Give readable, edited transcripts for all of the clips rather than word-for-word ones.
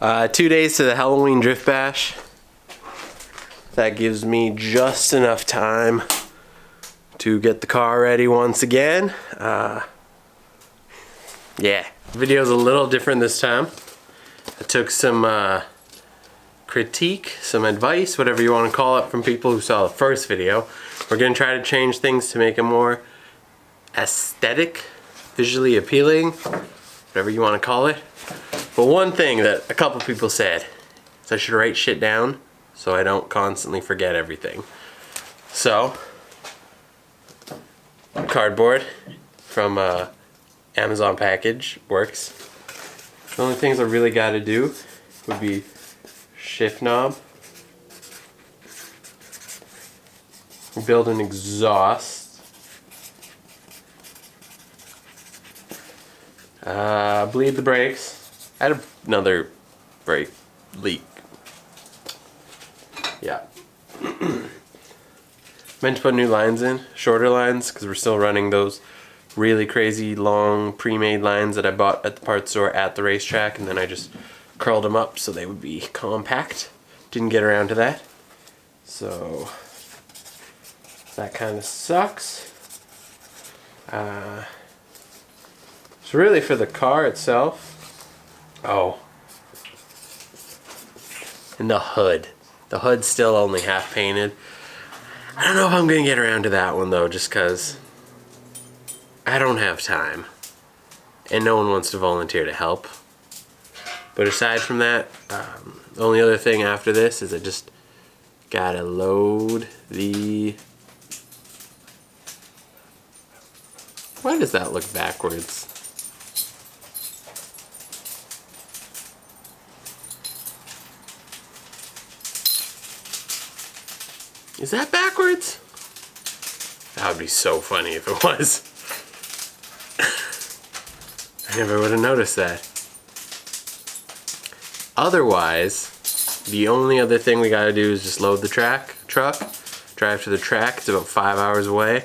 2 days to the Halloween Drift Bash. That gives me just enough time to get the car ready once again. Yeah, the video's a little different this time. I took some critique, some advice, whatever you want to call it, from people who saw the first video. We're going to try to change things to make it more aesthetic, visually appealing, whatever you want to call it. But one thing that a couple people said is I should write shit down so I don't constantly forget everything. So, cardboard from Amazon package works. The only things I really got to do would be shift knob, build an exhaust, bleed the brakes. I had another brake leak. Yeah. Meant to put new lines in, shorter lines, because we're still running those really crazy long pre-made lines that I bought at the parts store at the racetrack, and then I just curled them up so they would be compact. Didn't get around to that. So that kind of sucks. So really for the car itself, and the hood. The hood's still only half painted. I don't know if I'm gonna get around to that one though, just cause I don't have time. And no one wants to volunteer to help. But aside from that, the only other thing after this is I just gotta load the... Why does that look backwards? Is that backwards? That would be so funny if it was. I never would have noticed that. Otherwise, the only other thing we gotta do is just load the truck, drive to the track. It's about 5 hours away.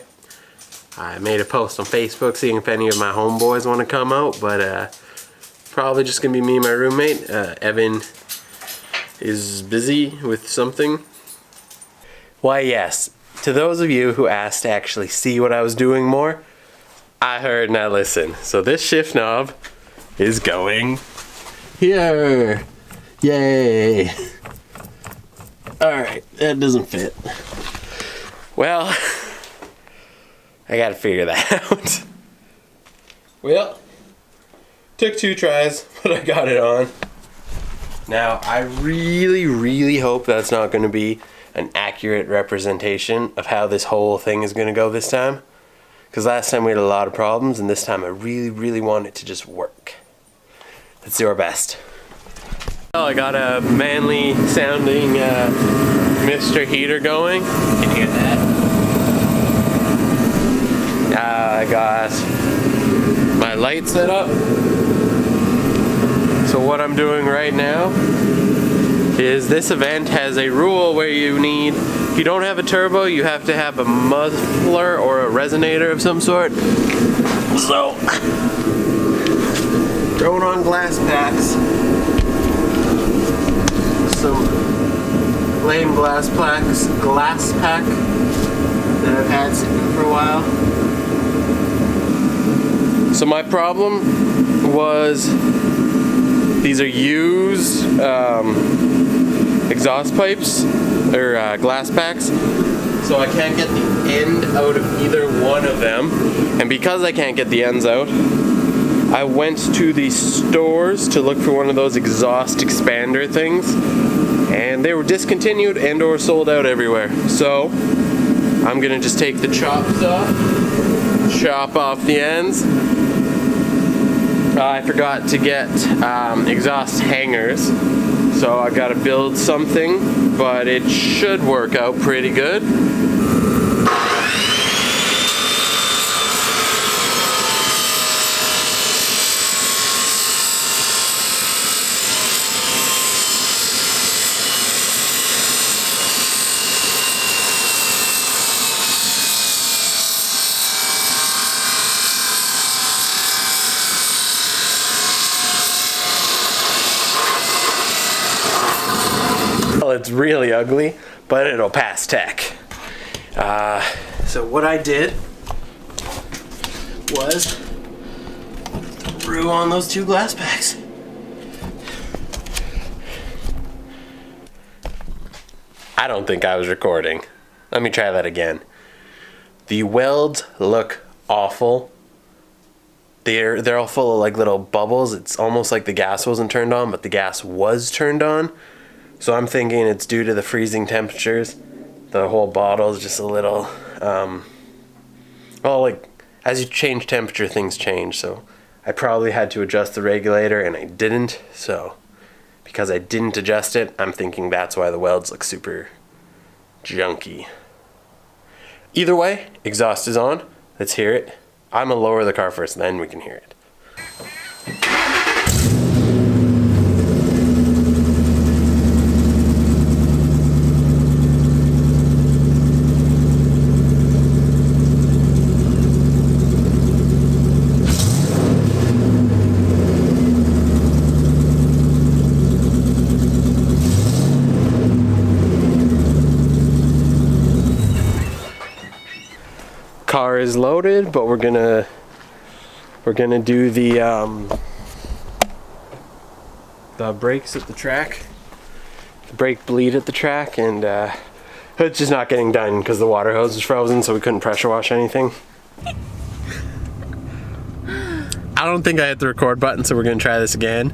I made a post on Facebook seeing if any of my homeboys want to come out, but probably just gonna be me and my roommate. Evan is busy with something. Why yes, to those of you who asked to actually see what I was doing more, I heard and I listened. So this shift knob is going here. Yay. Alright, that doesn't fit. Well, I gotta figure that out. Well, took 2 tries, but I got it on. Now, I really hope that's not gonna be an accurate representation of how this whole thing is going to go this time, because last time we had a lot of problems and this time I really want it to just work. Let's do our best. Well, I got a manly sounding Mr. Heater going. Can you hear that? I got my light set up. So what I'm doing right now is this event has a rule where you need, if you don't have a turbo, you have to have a muffler or a resonator of some sort. So, throwing on glass packs. Some lame glass pack that I've had sitting for a while. So my problem was these are used exhaust pipes or glass packs, so I can't get the end out of either one of them. And because I can't get the ends out, I went to the stores to look for one of those exhaust expander things, and they were discontinued and or sold out everywhere. So I'm gonna just take the chops off, chop off the ends. I forgot to get exhaust hangers, so I gotta build something, but it should work out pretty good. it's really ugly, but it'll pass tech. So what I did was threw on those 2 glass packs. I don't think I was recording. Let me try that again. The welds look awful. They're all full of like little bubbles. It's almost like the gas wasn't turned on, but the gas was turned on. So I'm thinking it's due to the freezing temperatures. The whole bottle is just a little, well, like as you change temperature, things change. So I probably had to adjust the regulator and I didn't. So because I didn't adjust it, I'm thinking that's why the welds look super junky. Either way, exhaust is on. Let's hear it. I'm gonna lower the car first, then we can hear it. Car is loaded, but we're gonna do the brakes at the track, the brake bleed at the track, and it's just not getting done because the water hose is frozen, so we couldn't pressure wash anything. I don't think I hit the record button, so we're gonna try this again.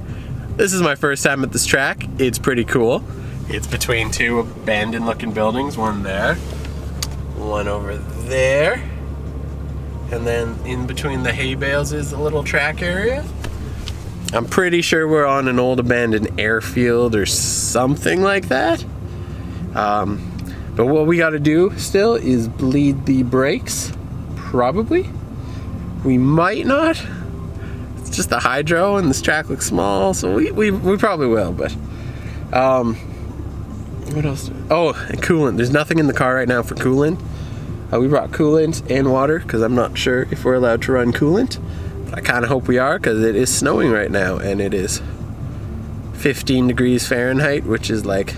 This is my first time at this track. It's pretty cool. It's between 2 abandoned looking buildings, one there, one over there. And then in between the hay bales is a little track area. I'm pretty sure we're on an old abandoned airfield or something like that. But what we gotta do still is bleed the brakes, probably. We might not. It's just a hydro and this track looks small, so we probably will, but what else? Oh, and coolant. There's nothing in the car right now for coolant. We brought coolant and water because I'm not sure if we're allowed to run coolant. But I kind of hope we are because it is snowing right now and it is 15 degrees Fahrenheit, which is like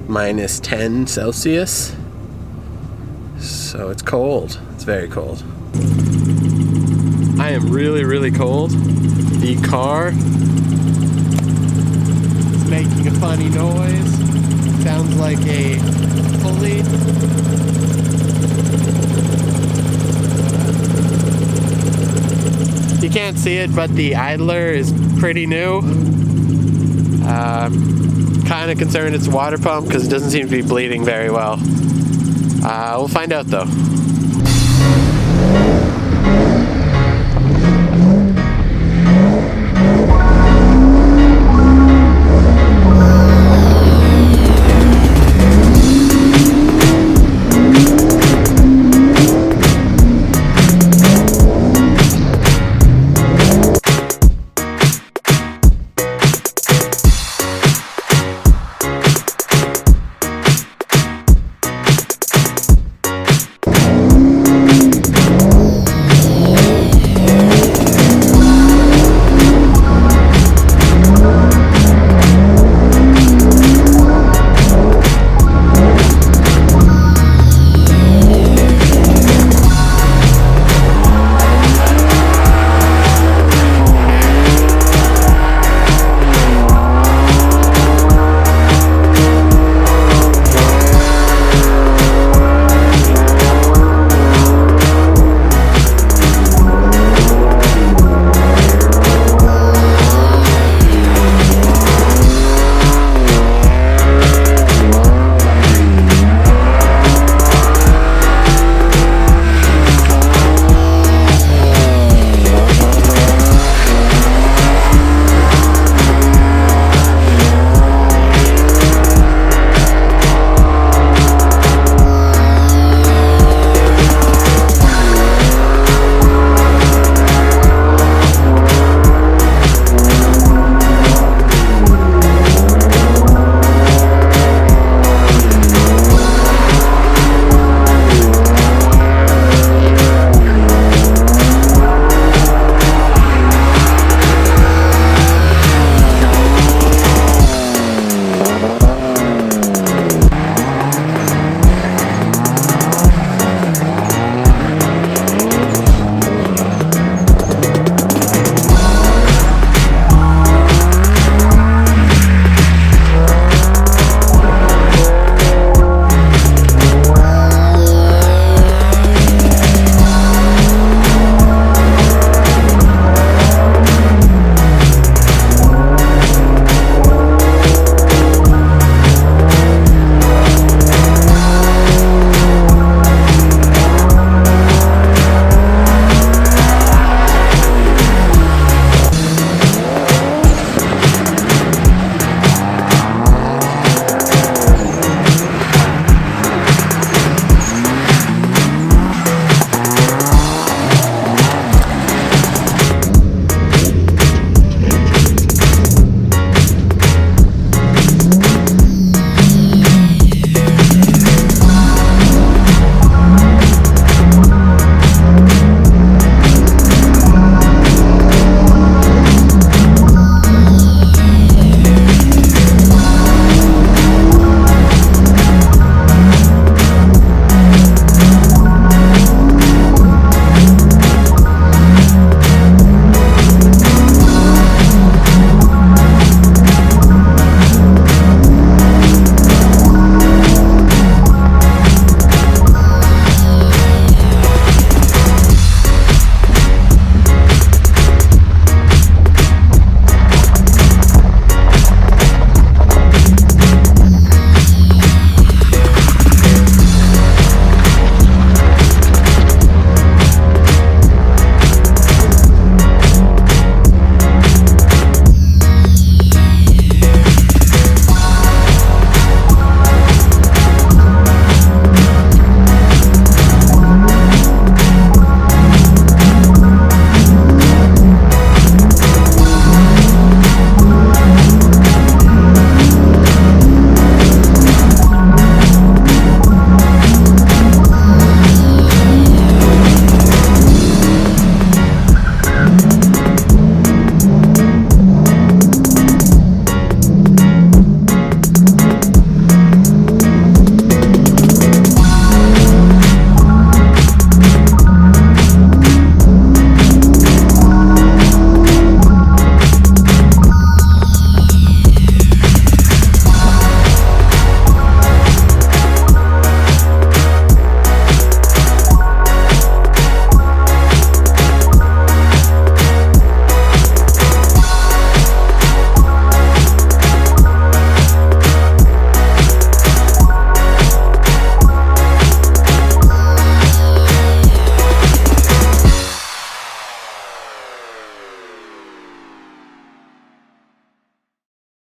minus 10 Celsius. So it's cold. It's very cold. I am really, really cold. The car is making a funny noise. Sounds like a pulley. You can't see it, but the idler is pretty new. Kind of concerned it's a water pump because it doesn't seem to be bleeding very well. We'll find out though.